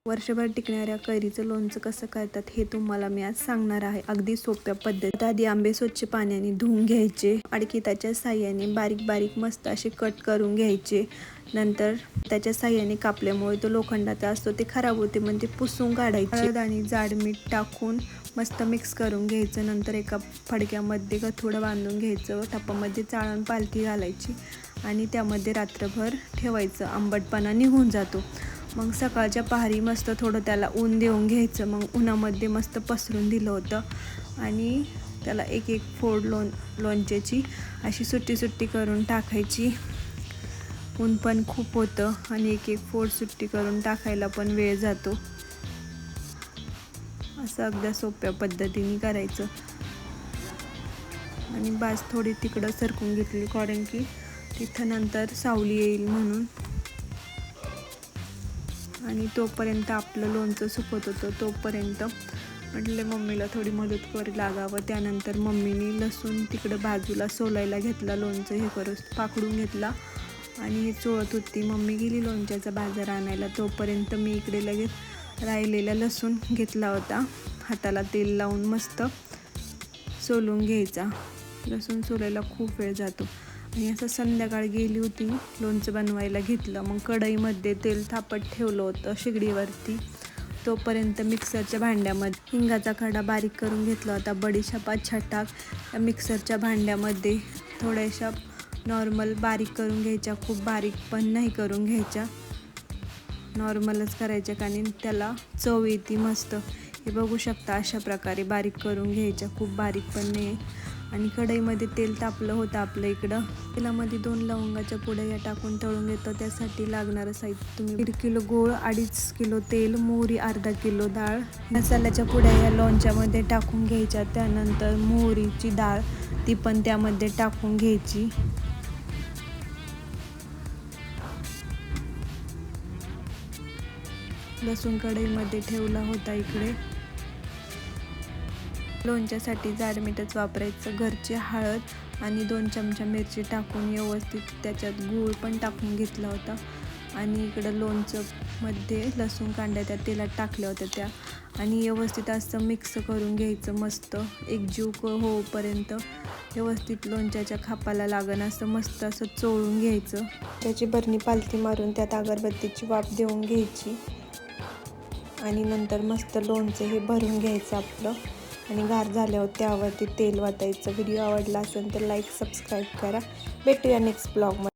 वर्षभर टिकणाऱ्या कैरीचं लोणचं कसं करतात हे तुम्हाला मी आज सांगणार आहे. अगदी सोप्या पद्धतीत. आधी आंबे स्वच्छ पाण्याने धुवून घ्यायचे. आडकीताच्या साह्याने बारीक बारीक मस्त असे कट करून घ्यायचे. नंतर त्याच्या साह्याने कापल्यामुळे तो लोखंडाचा असतो ते खराब होते, म्हणजे ते पुसून काढायचे. हळद आणि जाड मीठ टाकून मस्त मिक्स करून घ्यायचं. नंतर एका फडक्यामध्ये थोडं बांधून घ्यायचं. टपामध्ये चाळण पालथी घालायची आणि त्यामध्ये रात्रभर ठेवायचं. आंबटपणा निघून जातो. मग सकाळच्या पहारी मस्त थोडं त्याला ऊन देऊन घ्यायचं. मग उन्हामध्ये मस्त पसरून दिलं होतं आणि त्याला एक एक फोड लोणच्याची अशी सुट्टी सुट्टी करून टाकायची. ऊन पण खूप होतं आणि एक एक फोड सुट्टी करून टाकायला पण वेळ जातो. असं अगदी सोप्या पद्धतीने करायचं. आणि बाज थोडी तिकडं सरकून घेतली, कारण की तिथं नंतर सावली येईल म्हणून. आणि तोपर्यंत आपलं लोणचं सुकत होतं. तोपर्यंत म्हटले मम्मीला थोडी मदत कर लागावं. त्यानंतर मम्मीने लसूण तिकडं बाजूला सोलायला घेतला. लोणचं हे करून पाकडून घेतला आणि हे चोळत होती. मम्मी गेली लोणच्याचा बाजार आणायला. तोपर्यंत मी इकडे लगेच राहिलेला लसूण घेतला होता. हाताला तेल लावून मस्त सोलून घ्यायचा. लसूण सोलायला खूप वेळ जातो. आणि असं संध्याकाळी गेली होती, लोणचं बनवायला घेतलं. मग कढईमध्ये तेल तापत ठेवलं होतं शेगडीवरती. तोपर्यंत मिक्सरच्या भांड्यामध्ये हिंगाचा खडा बारीक करून घेतला होता. बडीशेपा छटाक या मिक्सरच्या भांड्यामध्ये थोड्याशा नॉर्मल बारीक करून घ्यायच्या. खूप बारीक पण नाही करून घ्यायच्या, नॉर्मलच करायच्या, कारण त्याला चव येते मस्त. हे बघू शकता, अशा प्रकारे बारीक करून घ्यायच्या, खूप बारीक पण नाही. आणि कढईमध्ये तेल तापलं होतं आपलं इकडं. तेलामध्ये 2 लवंगाच्या पुड्या टाकून तळून घेतो. त्यासाठी लागणारं साहित्य तुम्ही 1.5 किलो गूळ, 2.5 किलो तेल, मोहरी अर्धा किलो डाळ. मसाल्याच्या पुड्या या लोणच्यामध्ये टाकून घ्यायच्या. त्यानंतर मोहरीची डाळ ती पण त्यामध्ये टाकून घ्यायची. लसूण कढईमध्ये ठेवला होता इकडे. लोणच्यासाठी जाड मीठच वापरायचं. घरची हळद आणि 2 चमचा मिरची टाकून व्यवस्थित त्याच्यात गूळ पण टाकून घेतला होता. आणि इकडं लोणचं मध्ये लसूण कांड्या त्या तेलात टाकल्या होत्या त्या, आणि व्यवस्थित असं मिक्स करून घ्यायचं. मस्त एकजीव होईपर्यंत व्यवस्थित लोणच्याच्या खापाला लागण असं मस्त असं चोळून घ्यायचं. त्याची बरणी पालथी मारून त्यात अगरबत्तीची वाफ देऊन घ्यायची. आणि नंतर मस्त लोणचं हे भरून घ्यायचं आपलं. आणि गार झाल्यावर त्यावरती तेल वाटायचं. व्हिडिओ आवडला असेल तर लाईक सबस्क्राईब करा. भेटूया नेक्स्ट ब्लॉगमध्ये.